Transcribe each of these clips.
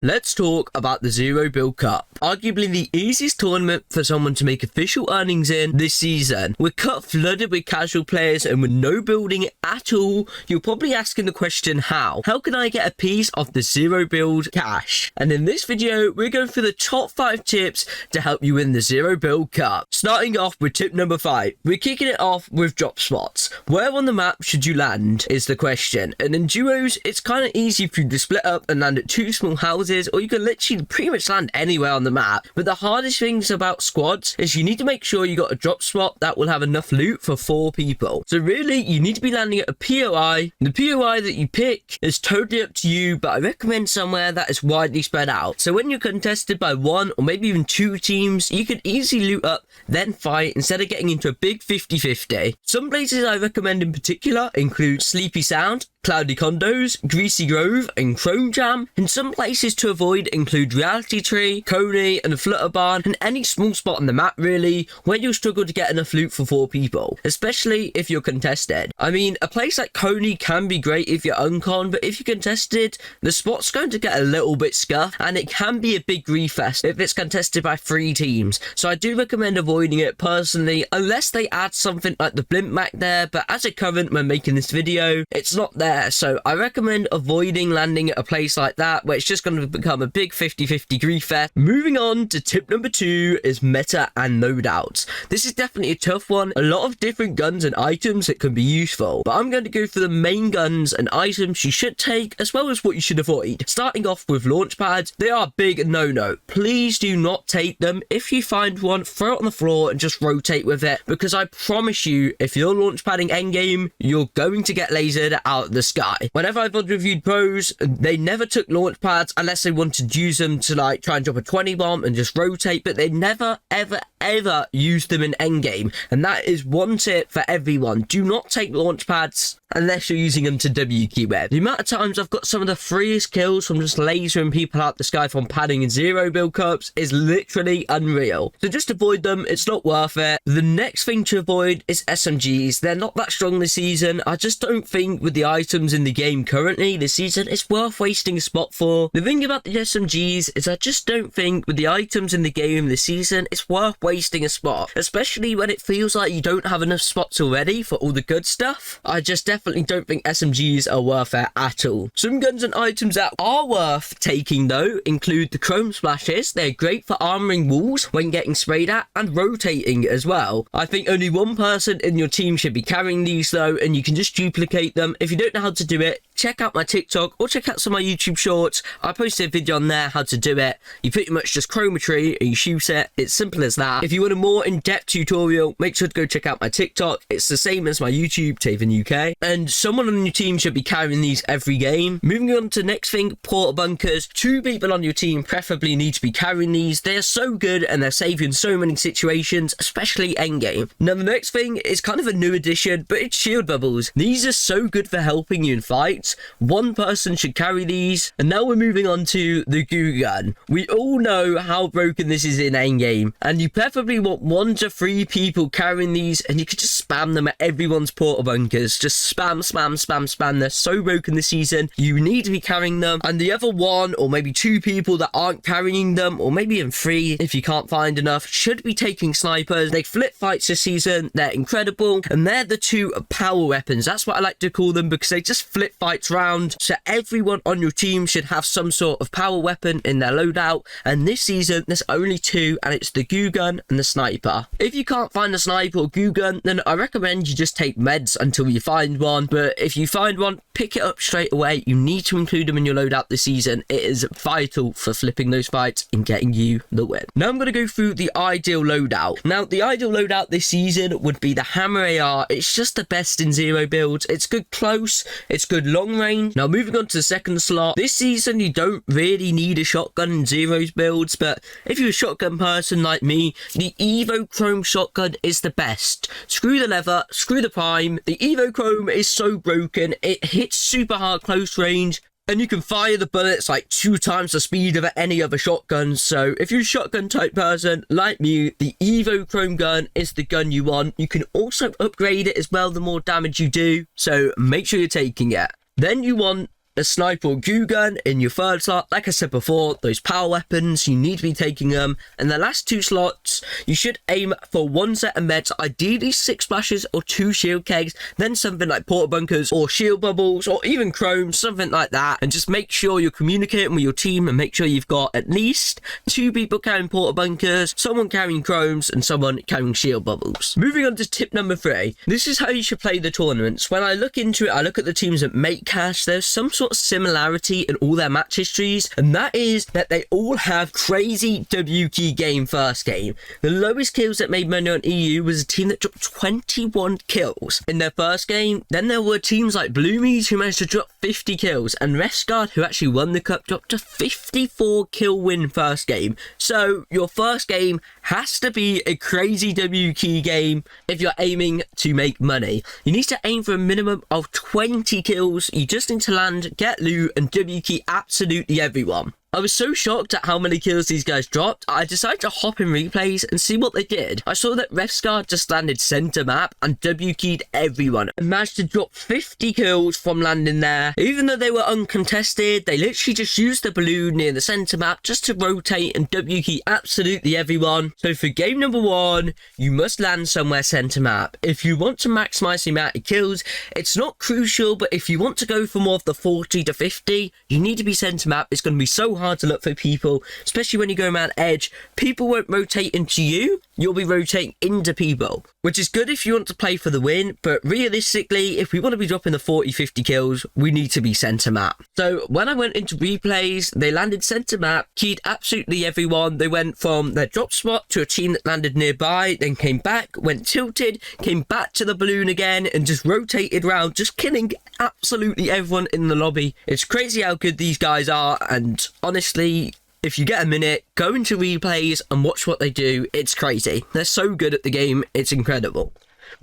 Let's talk about the Zero Build Cup, arguably the easiest tournament for someone to make official earnings in this season. We're cut flooded with casual players and with no building at all. You're probably asking the question, how? How can I get a piece of the Zero Build cash? And in this video, we're going through the top 5 tips to help you win the Zero Build Cup. Starting off with tip number 5, we're kicking it off with drop spots. Where on the map should you land is the question. And in duos, it's kind of easy for you to split up and land at 2 small houses, or you can literally pretty much land anywhere on the map. But the hardest things about squads is you need to make sure you got a drop spot that will have enough loot for 4 people. So really, you need to be landing at a POI. The POI that you pick is totally up to you, but I recommend somewhere that is widely spread out. So when you're contested by 1 or maybe even 2 teams, you can easily loot up, then fight, instead of getting into a big 50-50. Some places I recommend in particular include Sleepy Sound, Cloudy Condos, Greasy Grove, and Chrome Jam. And some places to avoid include Reality Tree, Coney, and the Flutter Barn, and any small spot on the map really, where you'll struggle to get enough loot for 4 people, especially if you're contested. I mean, a place like Coney can be great if you're uncon, but if you're contested, the spot's going to get a little bit scuffed, and it can be a big grief fest if it's contested by 3 teams. So I do recommend avoiding it personally, unless they add something like the blimp back there, but as a current when making this video, it's not there. So I recommend avoiding landing at a place like that where it's just going to become a big 50-50 grief fest. Moving on to tip number 2 is meta and loadouts. This is definitely a tough one. A lot of different guns and items that can be useful, but I'm going to go for the main guns and items you should take as well as what you should avoid. Starting off with launch pads, they are a big no-no. Please do not take them. If you find one, throw it on the floor and just rotate with it, because I promise you, if you're launch padding endgame, you're going to get lasered out of the sky. Whenever I've reviewed pros, they never took launch pads unless they wanted to use them to like try and drop a 20 bomb and just rotate, but they never ever used them in endgame. And that is one tip for everyone: do not take launch pads unless you're using them to WQ web. The amount of times I've got some of the freest kills from just lasering people out the sky from padding in Zero Build Cups is literally unreal. So just avoid them, it's not worth it. The next thing to avoid is SMGs. They're not that strong this season. I just don't think with the items in the game currently this season it's worth wasting a spot for. The thing about the SMGs is I just don't think with the items in the game this season it's worth wasting a spot, especially when it feels like you don't have enough spots already for all the good stuff. I just definitely don't think SMGs are worth it at all. Some guns and items that are worth taking though include the chrome splashes. They're great for armoring walls when getting sprayed at and rotating as well. I think only 1 person in your team should be carrying these though, and you can just duplicate them. If you don't know how to do it, check out my TikTok or check out some of my YouTube shorts. I posted a video on there how to do it. You pretty much just chrome a tree and you shoot it. It's simple as that. If you want a more in-depth tutorial, make sure to go check out my TikTok. It's the same as my YouTube, TavenUK. And someone on your team should be carrying these every game. Moving on to the next thing, porta bunkers. 2 people on your team preferably need to be carrying these. They are so good and they're safe in so many situations, especially endgame. Now the next thing is kind of a new addition, but it's shield bubbles. These are so good for helping you in fights. 1 person should carry these. And now we're moving on to the goo gun. We all know how broken this is in endgame, and you preferably want 1 to 3 people carrying these, and you could just spam them at everyone's porta bunkers. Just spam. They're so broken this season. You need to be carrying them. And the other 1 or maybe 2 people that aren't carrying them, or maybe even 3 if you can't find enough, should be taking snipers. They flip fights this season. They're incredible, and they're the 2 power weapons. That's what I like to call them, because they just flip fights round. So everyone on your team should have some sort of power weapon in their loadout, and this season there's only 2, and it's the goo gun and the sniper. If you can't find a sniper or goo gun, then I recommend you just take meds until you find one. But if you find one, pick it up straight away. You need to include them in your loadout this season. It is vital for flipping those fights and getting you the win. Now I'm going to go through the ideal loadout. Now the ideal loadout this season would be the hammer AR. It's just the best in Zero builds. It's good close, it's good long range. Now moving on to the second slot, this season you don't really need a shotgun in Zero's builds, but if you're a shotgun person like me, the Evo Chrome shotgun is the best. Screw the leather, screw the prime. The Evo Chrome is so broken, it hits super hard close range, and you can fire the bullets like 2 times the speed of any other shotgun. So if you're a shotgun type person like me, the Evo Chrome gun is the gun you want. You can also upgrade it as well the more damage you do, so make sure you're taking it. Then you want a sniper or goo gun in your third slot. Like I said before, those power weapons, you need to be taking them. And the last 2 slots, you should aim for 1 set of meds, ideally 6 splashes or 2 shield kegs, then something like porta bunkers or shield bubbles or even chrome, something like that. And just make sure you're communicating with your team and make sure you've got at least 2 people carrying porta bunkers, someone carrying chromes and someone carrying shield bubbles. Moving on to tip number 3. This is how you should play the tournaments. When I look into it, I look at the teams that make cash. There's some sort of similarity in all their match histories, and that is that they all have crazy WK game first game. The lowest kills that made money on EU was a team that dropped 21 kills in their first game. Then there were teams like Bloomies who managed to drop 50 kills, and Resguard, who actually won the cup, dropped a 54 kill win first game. So your first game has to be a crazy WK game if you're aiming to make money. You need to aim for a minimum of 20 kills. You just need to land, get loot, and WK absolutely everyone. I was so shocked at how many kills these guys dropped, I decided to hop in replays and see what they did. I saw that Refscar just landed center map and WK'd everyone and managed to drop 50 kills from landing there. Even though they were uncontested, they literally just used the balloon near the center map just to rotate and WK absolutely everyone. So for game number 1, you must land somewhere center map. If you want to maximize the amount of kills, it's not crucial, but if you want to go for more of the 40 to 50, you need to be center map. It's going to be so hard to look for people, especially when you go around edge. People won't rotate into you, you'll be rotating into people, which is good if you want to play for the win. But realistically, if we want to be dropping the 40-50 kills, we need to be center map. So when I went into replays, they landed center map, keyed absolutely everyone. They went from their drop spot to a team that landed nearby, then came back, went tilted, came back to the balloon again, and just rotated around, just killing absolutely everyone in the lobby. It's crazy how good these guys are, and honestly, if you get a minute, go into replays and watch what they do. It's crazy. They're so good at the game. It's incredible.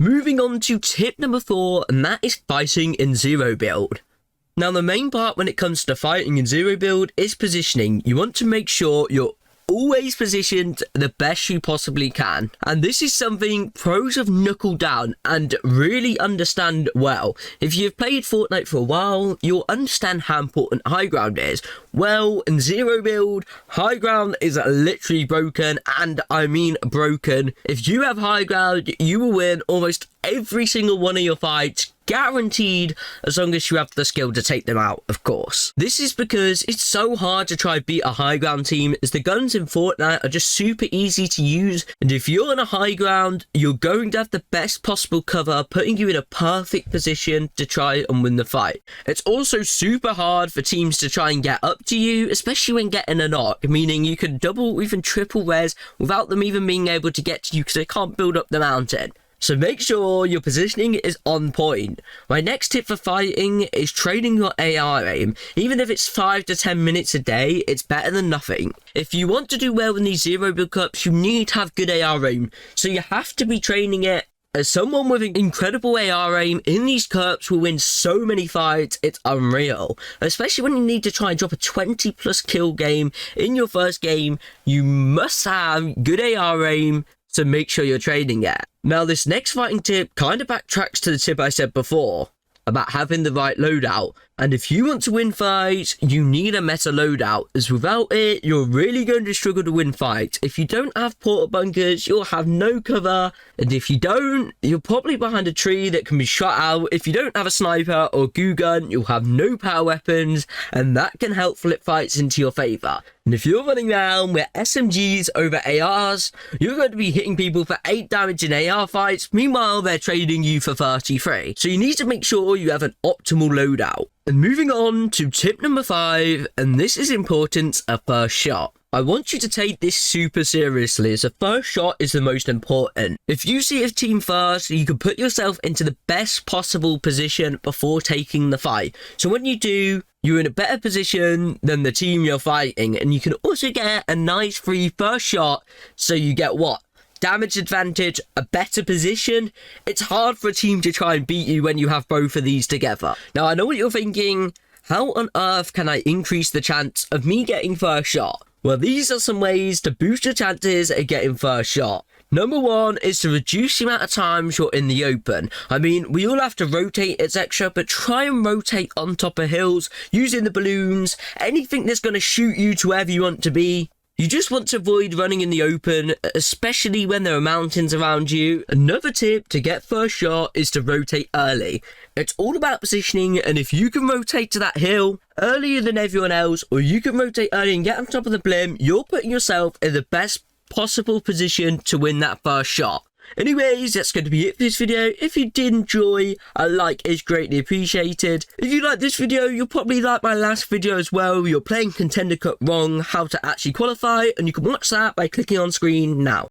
Moving on to tip number 4, and that is fighting in zero build. Now, the main part when it comes to fighting in zero build is positioning. You want to make sure you're always positioned the best you possibly can, and this is something pros have knuckled down and really understand well. If you've played Fortnite for a while, you'll understand how important high ground is. Well, in zero build, high ground is literally broken, and I mean broken. If you have high ground, you will win almost every single one of your fights, guaranteed, as long as you have the skill to take them out, of course. This is because it's so hard to try beat a high ground team, as the guns in Fortnite are just super easy to use, and if you're on a high ground, you're going to have the best possible cover, putting you in a perfect position to try and win the fight. It's also super hard for teams to try and get up to you, especially when getting a knock, meaning you can double, even triple res without them even being able to get to you because they can't build up the mountain. So make sure your positioning is on point. My next tip for fighting is training your AR aim. Even if it's 5 to 10 minutes a day, it's better than nothing. If you want to do well in these zero build cups, you need to have good AR aim. So you have to be training it. As someone with an incredible AR aim in these cups will win so many fights, it's unreal. Especially when you need to try and drop a 20+ kill game in your first game, you must have good AR aim, so make sure you're training it. Now, this next fighting tip kind of backtracks to the tip I said before about having the right loadout. And if you want to win fights, you need a meta loadout, as without it, you're really going to struggle to win fights. If you don't have porta bunkers, you'll have no cover. And if you don't, you're probably behind a tree that can be shot out. If you don't have a sniper or goo gun, you'll have no power weapons, and that can help flip fights into your favor. And if you're running around with SMGs over ARs, you're going to be hitting people for 8 damage in AR fights. Meanwhile, they're trading you for 33. So you need to make sure you have an optimal loadout. And moving on to tip number 5, and this is important, a first shot. I want you to take this super seriously, as a first shot is the most important. If you see a team first, you can put yourself into the best possible position before taking the fight. So when you do, you're in a better position than the team you're fighting, and you can also get a nice free first shot, so you get what? Damage advantage, a better position. It's hard for a team to try and beat you when you have both of these together. Now, I know what you're thinking. How on earth can I increase the chance of me getting first shot? Well, these are some ways to boost your chances of getting first shot. Number one is to reduce the amount of times you're in the open. I mean, we all have to rotate, etc., but try and rotate on top of hills, using the balloons, anything that's going to shoot you to wherever you want to be. You just want to avoid running in the open, especially when there are mountains around you. Another tip to get first shot is to rotate early. It's all about positioning, and if you can rotate to that hill earlier than everyone else, or you can rotate early and get on top of the blimp, you're putting yourself in the best possible position to win that first shot. Anyways, that's going to be it for this video. If you did enjoy, a like is greatly appreciated. If you like this video, you'll probably like my last video as well. You're playing Contender Cup wrong, how to actually qualify, and you can watch that by clicking on screen now.